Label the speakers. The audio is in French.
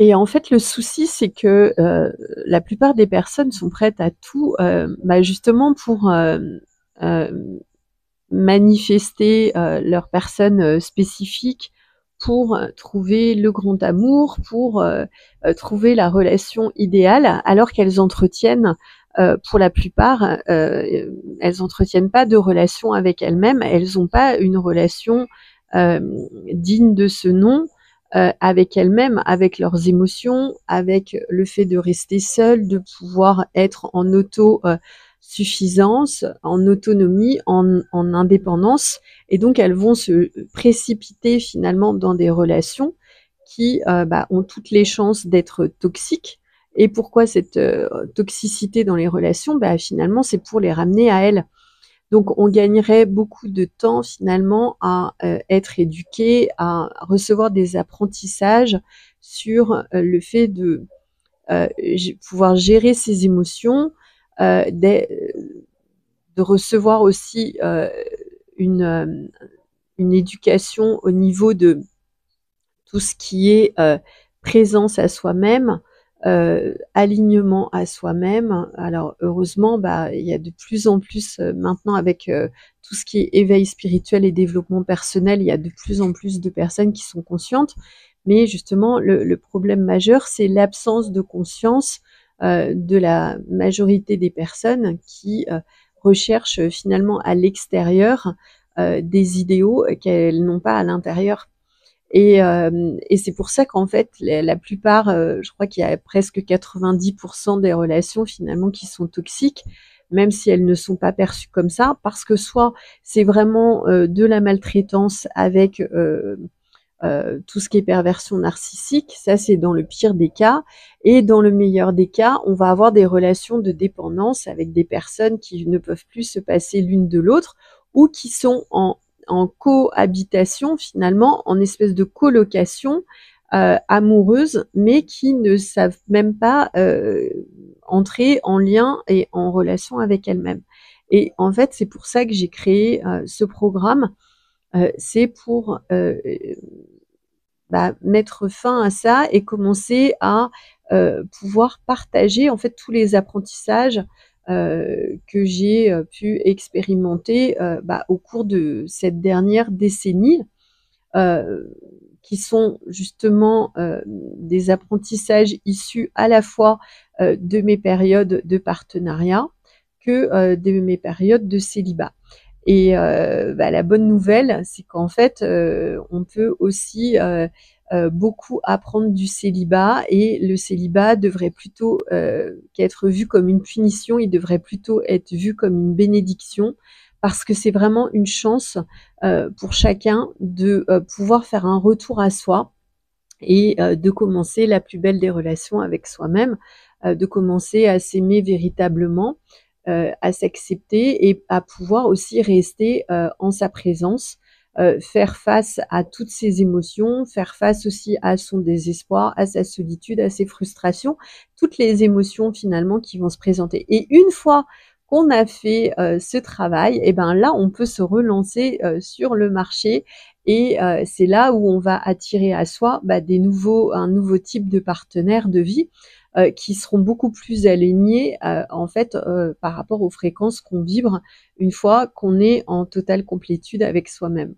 Speaker 1: Et en fait, le souci, c'est que, la plupart des personnes sont prêtes à tout, bah, justement pour, manifester, leur personne, spécifique, pour, trouver le grand amour, pour, trouver la relation idéale, alors qu'elles entretiennent, pour la plupart, elles entretiennent pas de relation avec elles-mêmes. Elles ont pas une relation, digne de ce nom, avec elles-mêmes, avec leurs émotions, avec le fait de rester seules, de pouvoir être en suffisance, en autonomie, en indépendance. Et donc, elles vont se précipiter finalement dans des relations qui bah, ont toutes les chances d'être toxiques. Et pourquoi cette toxicité dans les relations? Bah, finalement, c'est pour les ramener à elles. Donc, on gagnerait beaucoup de temps finalement à être éduqué, à recevoir des apprentissages sur le fait de pouvoir gérer ses émotions, de recevoir aussi une, euh, une éducation au niveau de tout ce qui est présence à soi-même, alignement à soi-même. Alors heureusement, bah, il y a de plus en plus maintenant avec tout ce qui est éveil spirituel et développement personnel, il y a de plus en plus de personnes qui sont conscientes. Mais justement, le problème majeur, c'est l'absence de conscience de la majorité des personnes qui recherchent finalement à l'extérieur des idéaux qu'elles n'ont pas à l'intérieur. Et c'est pour ça qu'en fait, la plupart, je crois qu'il y a presque 90% des relations finalement qui sont toxiques, même si elles ne sont pas perçues comme ça, parce que soit c'est vraiment de la maltraitance avec tout ce qui est perversion narcissique, ça c'est dans le pire des cas, et dans le meilleur des cas, on va avoir des relations de dépendance avec des personnes qui ne peuvent plus se passer l'une de l'autre ou qui sont en cohabitation finalement, en espèce de colocation amoureuse, mais qui ne savent même pas entrer en lien et en relation avec elles-mêmes. Et en fait, c'est pour ça que j'ai créé ce programme. C'est pour bah, mettre fin à ça et commencer à pouvoir partager en fait tous les apprentissages que j'ai pu expérimenter bah, au cours de cette dernière décennie, euh, qui sont justement des apprentissages issus à la fois de mes périodes de partenariat que de mes périodes de célibat. Et bah, la bonne nouvelle, c'est qu'en fait, on peut aussi beaucoup apprendre du célibat, et le célibat devrait plutôt qu'être vu comme une punition, il devrait plutôt être vu comme une bénédiction, parce que c'est vraiment une chance pour chacun de pouvoir faire un retour à soi et de commencer la plus belle des relations avec soi-même, de commencer à s'aimer véritablement, à s'accepter et à pouvoir aussi rester en sa présence, faire face à toutes ses émotions, faire face aussi à son désespoir, à sa solitude, à ses frustrations, toutes les émotions finalement qui vont se présenter. Et une fois qu'on a fait ce travail, et ben là on peut se relancer sur le marché, et c'est là où on va attirer à soi bah, un nouveau type de partenaires de vie qui seront beaucoup plus alignés en fait par rapport aux fréquences qu'on vibre une fois qu'on est en totale complétude avec soi-même.